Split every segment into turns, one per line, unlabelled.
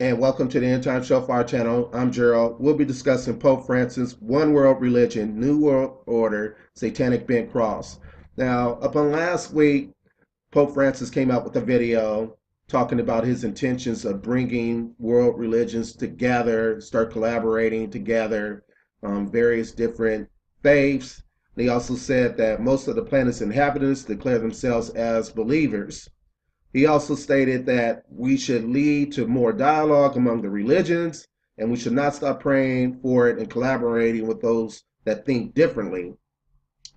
And welcome to the End Time Shofar channel. I'm Gerald. We'll be discussing Pope Francis, One World Religion, New World Order, Satanic Bent Cross. Now, upon last week, Pope Francis came out with a video talking about his intentions of bringing world religions together, start collaborating together, various different faiths. He also said that most of the planet's inhabitants declare themselves as believers. He also stated that we should lead to more dialogue among the religions, and we should not stop praying for it and collaborating with those that think differently.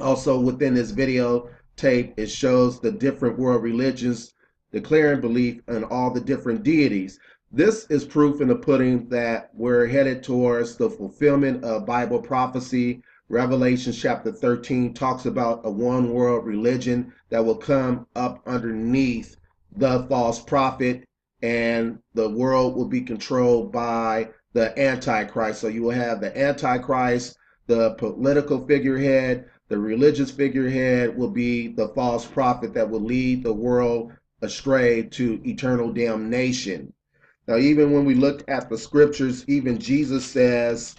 Also, within this video tape, it shows the different world religions declaring belief in all the different deities. This is proof in the pudding that we're headed towards the fulfillment of Bible prophecy. Revelation chapter 13 talks about a one world religion that will come up underneath the false prophet, and the world will be controlled by the Antichrist. So you will have the Antichrist, the political figurehead, the religious figurehead will be the false prophet that will lead the world astray to eternal damnation. Now, even when we look at the scriptures, even Jesus says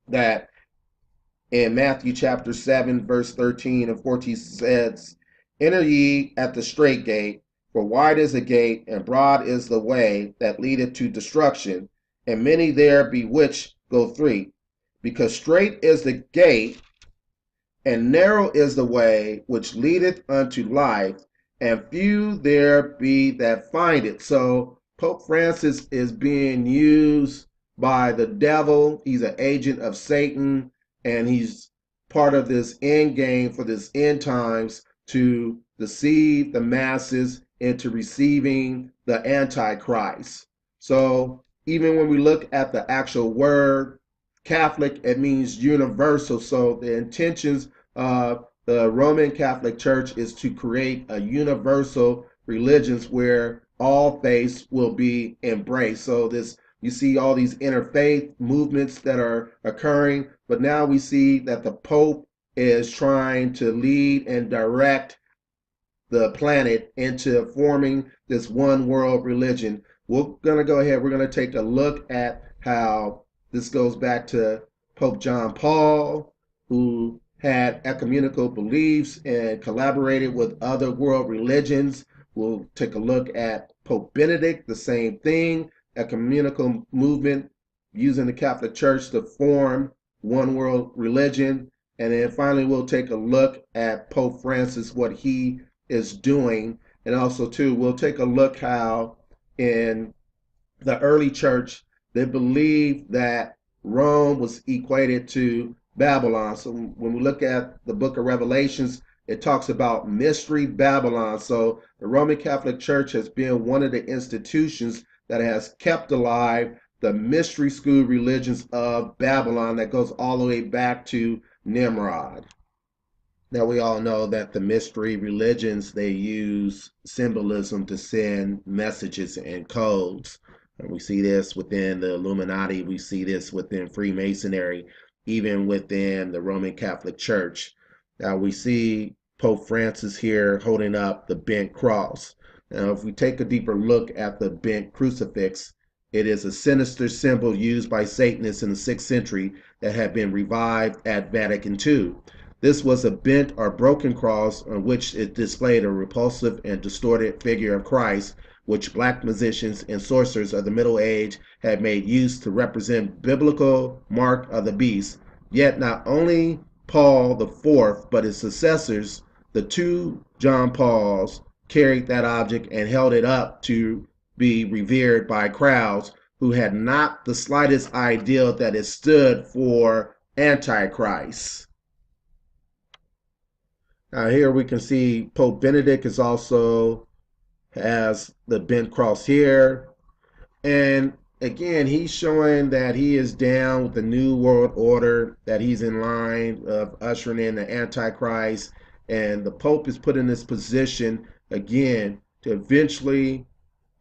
that in Matthew chapter 7, verse 13 and 14 says, "Enter ye at the strait gate, for wide is the gate, and broad is the way that leadeth to destruction, and many there be which go through. Because strait is the gate, and narrow is the way which leadeth unto life, and few there be that find it." So Pope Francis is being used by the devil. He's an agent of Satan, and he's part of this end game for this end times to deceive the masses into receiving the Antichrist. So even when we look at the actual word Catholic, it means universal. So the intentions the Roman Catholic Church is to create a universal religion where all faiths will be embraced. So this, you see all these interfaith movements that are occurring, but now we see that the Pope is trying to lead and direct the planet into forming this one world religion. We're going to go ahead, we're going to take a look at how this goes back to Pope John Paul, who had ecumenical beliefs and collaborated with other world religions. We'll take a look at Pope Benedict, the same thing, ecumenical movement using the Catholic Church to form one world religion. And then finally, we'll take a look at Pope Francis, what he is doing. And also, too, we'll take a look how in the early church, they believed that Rome was equated to Babylon. So when we look at the book of Revelations, it talks about mystery Babylon. So the Roman Catholic Church has been one of the institutions that has kept alive the mystery school religions of Babylon that goes all the way back to Nimrod. Now we all know that the mystery religions, they use symbolism to send messages and codes. And we see this within the Illuminati, we see this within Freemasonry, even within the Roman Catholic Church. Now we see Pope Francis here holding up the bent cross. Now if we take a deeper look at the bent crucifix, it is a sinister symbol used by Satanists in the 6th century that had been revived at Vatican II. This was a bent or broken cross on which it displayed a repulsive and distorted figure of Christ, which black musicians and sorcerers of the Middle Age had made use to represent biblical mark of the beast. Yet not only Paul the Fourth, but his successors, the two John Pauls, carried that object and held it up to be revered by crowds who had not the slightest idea that it stood for Antichrist. Now here we can see Pope Benedict is also has the bent cross here. And again, he's showing that he is down with the New World Order, that he's in line of ushering in the Antichrist. And the Pope is put in this position again to eventually,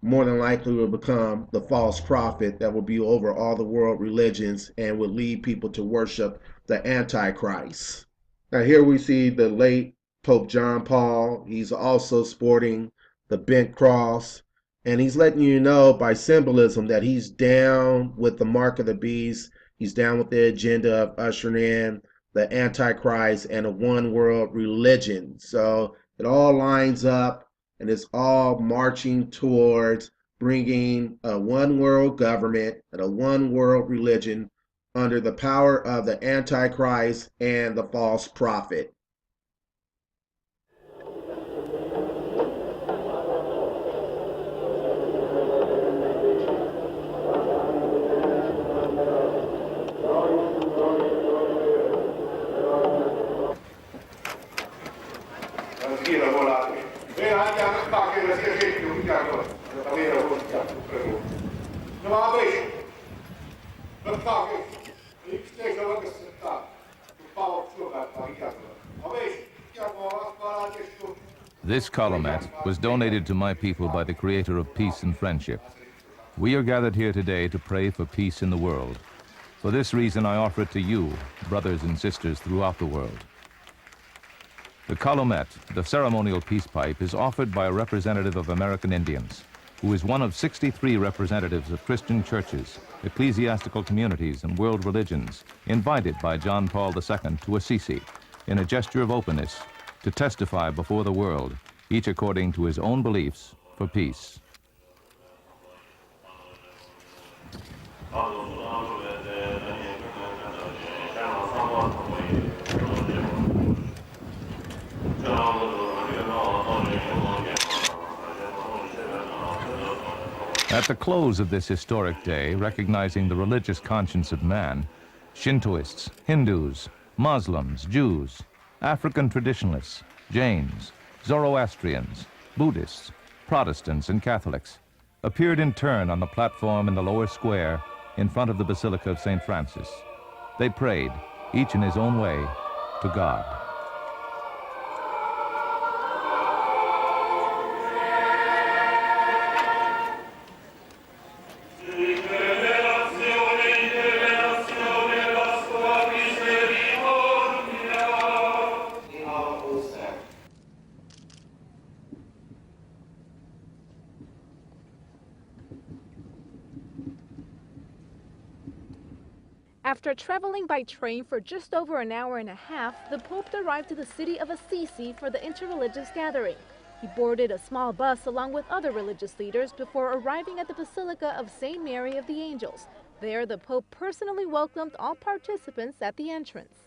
more than likely, will become the false prophet that will be over all the world religions and will lead people to worship the Antichrist. Now here we see the late Pope John Paul. He's also sporting the bent cross. And he's letting you know by symbolism that he's down with the mark of the beast. He's down with the agenda of ushering in the Antichrist and a one world religion. So it all lines up and it's all marching towards bringing a one world government and a one world religion under the power of the Antichrist and the false prophet.
This columette was donated to my people by the Creator of peace and friendship. We are gathered here today to pray for peace in the world. For this reason, I offer it to you, brothers and sisters throughout the world. The columette, the ceremonial peace pipe, is offered by a representative of American Indians, who is one of 63 representatives of Christian churches, ecclesiastical communities, and world religions, invited by John Paul II to Assisi in a gesture of openness to testify before the world, each according to his own beliefs, for peace. At the close of this historic day, recognizing the religious conscience of man, Shintoists, Hindus, Muslims, Jews, African traditionalists, Jains, Zoroastrians, Buddhists, Protestants, and Catholics appeared in turn on the platform in the lower square in front of the Basilica of St. Francis. They prayed, each in his own way, to God.
After traveling by train for just over an hour and a half, the Pope arrived to the city of Assisi for the interreligious gathering. He boarded a small bus along with other religious leaders before arriving at the Basilica of St. Mary of the Angels. There, the Pope personally welcomed all participants at the entrance.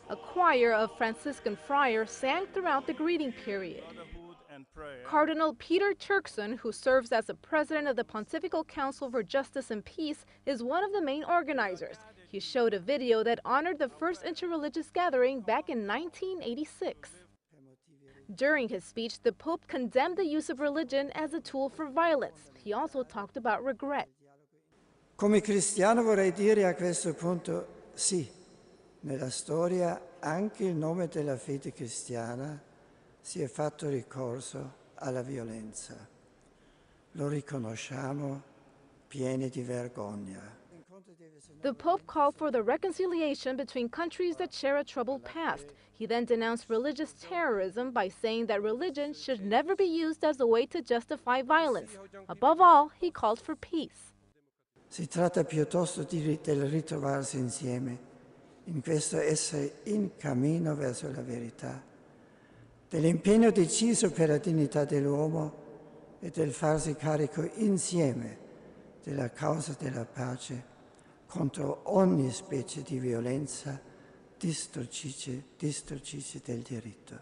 A choir of Franciscan friars sang throughout the greeting period. Cardinal Peter Turkson, who serves as the president of the Pontifical Council for Justice and Peace, is one of the main organizers. He showed a video that honored the first interreligious gathering back in 1986. During his speech, the Pope condemned the use of religion as a tool for violence. He also talked about regret.
Come cristiano vorrei dire a questo punto sì, nella storia anche in nome della fede cristiana si è fatto ricorso alla violenza. Lo riconosciamo pieni di vergogna.
The Pope called for the reconciliation between countries that share a troubled past. He then denounced religious terrorism by saying that religion should never be used as a way to justify violence. Above all, he called for peace.
Si tratta piuttosto del ritrovarsi insieme, in questo essere in cammino verso la verità, dell'impegno deciso per la dignità dell'uomo e del farsi carico insieme della causa della pace contro ogni specie di violenza distruttrice del diritto.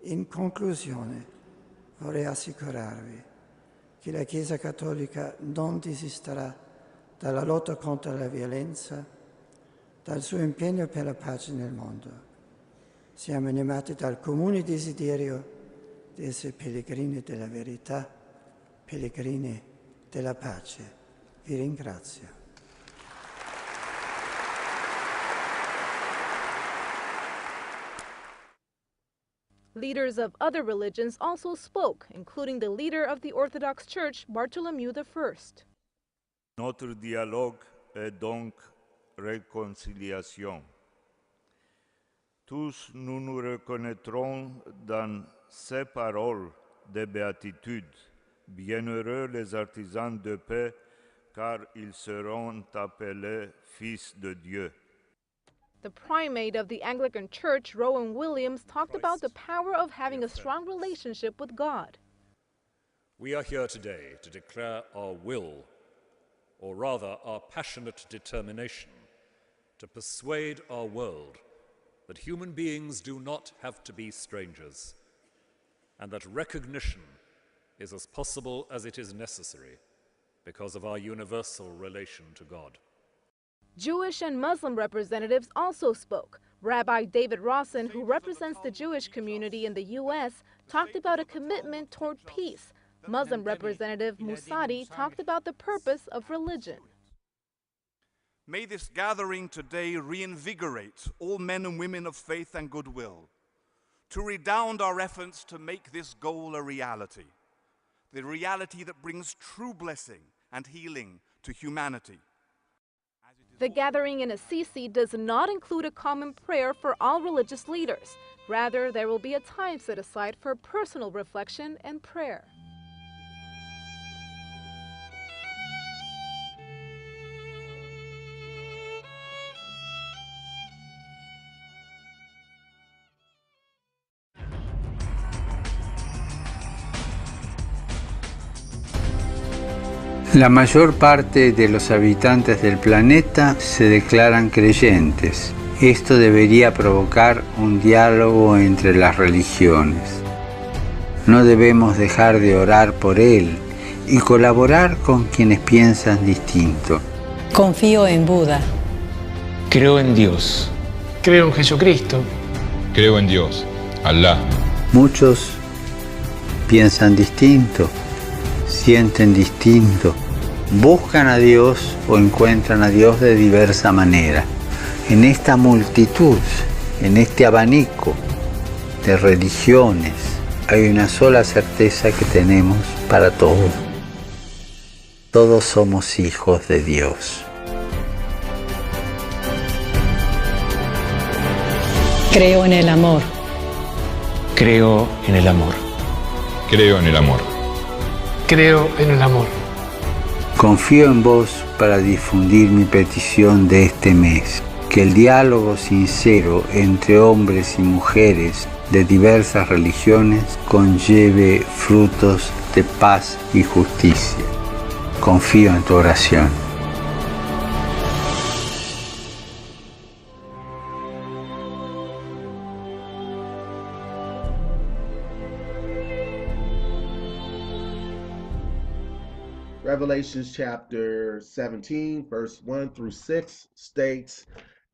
In conclusione, vorrei assicurarvi che la Chiesa Cattolica non desisterà dalla lotta contro la violenza, dal suo impegno per la pace nel mondo. Siamo animati dal comune desiderio di essere pellegrini della verità, pellegrini della pace. Vi ringrazio.
Leaders of other religions also spoke, including the leader of the Orthodox Church, Bartholomew I.
Notre dialogue est donc réconciliation. Tous nous nous reconnaîtrons dans ces paroles de béatitude. Bienheureux les artisans de paix, car ils seront appelés fils de Dieu.
The primate of the Anglican Church, Rowan Williams, talked about the power of having a strong relationship with God.
We are here today to declare our will, or rather our passionate determination, to persuade our world that human beings do not have to be strangers, and that recognition is as possible as it is necessary because of our universal relation to God.
Jewish and Muslim representatives also spoke. Rabbi David Rawson, who represents the Jewish community in the U.S., talked about a commitment toward peace. Muslim Representative Musadi talked about the purpose of religion.
May this gathering today reinvigorate all men and women of faith and goodwill to redound our efforts to make this goal a reality, the reality that brings true blessing and healing to humanity.
The gathering in Assisi does not include a common prayer for all religious leaders. Rather, there will be a time set aside for personal reflection and prayer.
La mayor parte de los habitantes del planeta se declaran creyentes. Esto debería provocar un diálogo entre las religiones. No debemos dejar de orar por él y colaborar con quienes piensan distinto.
Confío en Buda.
Creo en Dios.
Creo en Jesucristo.
Creo en Dios, Alá.
Muchos piensan distinto, sienten distinto, buscan a Dios o encuentran a Dios de diversa manera. En esta multitud, en este abanico de religiones, hay una sola certeza que tenemos para todos. Todos somos hijos de Dios.
Creo en el amor.
Creo en el amor.
Creo en el amor.
Creo en el amor.
Confío en vos para difundir mi petición de este mes. Que el diálogo sincero entre hombres y mujeres de diversas religiones conlleve frutos de paz y justicia. Confío en tu oración.
Revelations chapter 17, verse 1 through 6 states,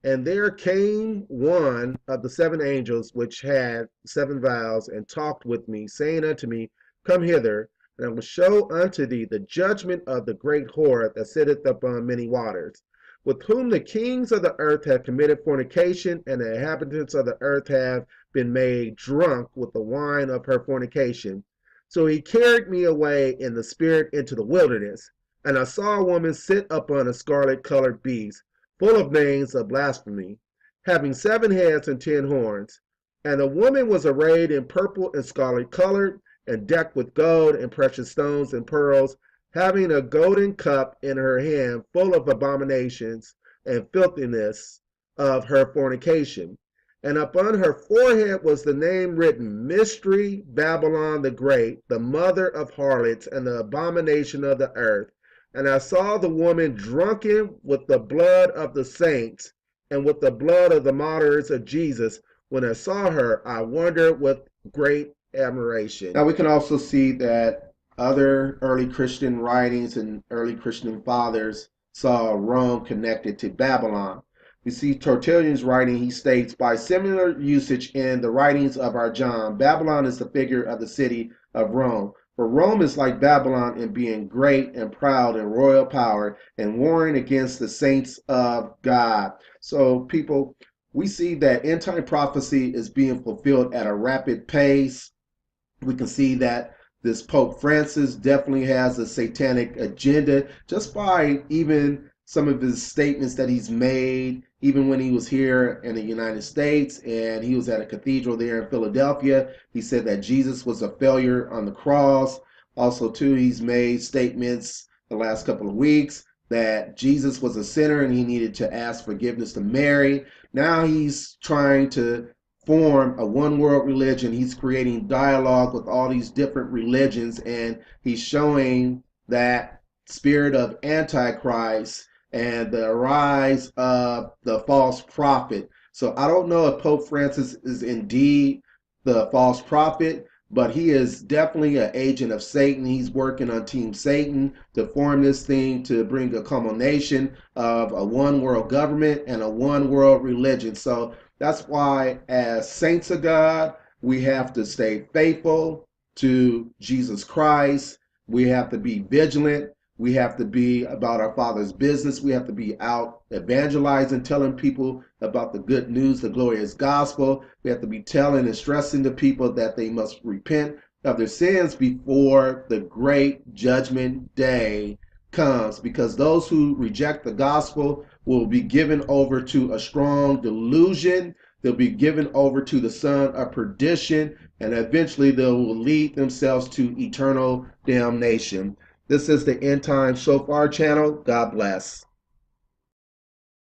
"And there came one of the seven angels which had seven vials, and talked with me, saying unto me, Come hither, and I will show unto thee the judgment of the great whore that sitteth upon many waters, with whom the kings of the earth have committed fornication, and the inhabitants of the earth have been made drunk with the wine of her fornication. So he carried me away in the spirit into the wilderness, and I saw a woman sit upon a scarlet-colored beast, full of names of blasphemy, having 7 heads and 10 horns. And the woman was arrayed in purple and scarlet-colored, and decked with gold and precious stones and pearls, having a golden cup in her hand full of abominations and filthiness of her fornication. And upon her forehead was the name written, Mystery, Babylon the Great, the mother of harlots and the abomination of the earth. And I saw the woman drunken with the blood of the saints and with the blood of the martyrs of Jesus. When I saw her, I wondered with great admiration." Now we can also see that other early Christian writings and early Christian fathers saw Rome connected to Babylon. We see Tertullian's writing, he states, "By similar usage in the writings of our John, Babylon is the figure of the city of Rome. For Rome is like Babylon in being great and proud and royal power and warring against the saints of God." So people, we see that end time prophecy is being fulfilled at a rapid pace. We can see that this Pope Francis definitely has a satanic agenda just by even some of his statements that he's made, even when he was here in the United States and he was at a cathedral there in Philadelphia. He said that Jesus was a failure on the cross. Also, too, he's made statements the last couple of weeks that Jesus was a sinner and he needed to ask forgiveness to Mary. Now he's trying to form a one world religion. He's creating dialogue with all these different religions, and he's showing that spirit of Antichrist and the rise of the false prophet. So I don't know if Pope Francis is indeed the false prophet, but he is definitely an agent of Satan. He's working on Team Satan to form this thing to bring a culmination of a one world government and a one world religion. So that's why, as saints of God, we have to stay faithful to Jesus Christ. We have to be vigilant. We have to be about our Father's business. We have to be out evangelizing, telling people about the good news, the glorious gospel. We have to be telling and stressing to people that they must repent of their sins before the great judgment day comes, because those who reject the gospel will be given over to a strong delusion. They'll be given over to the son of perdition, and eventually they will lead themselves to eternal damnation. This is the End Time Shofar channel. God bless.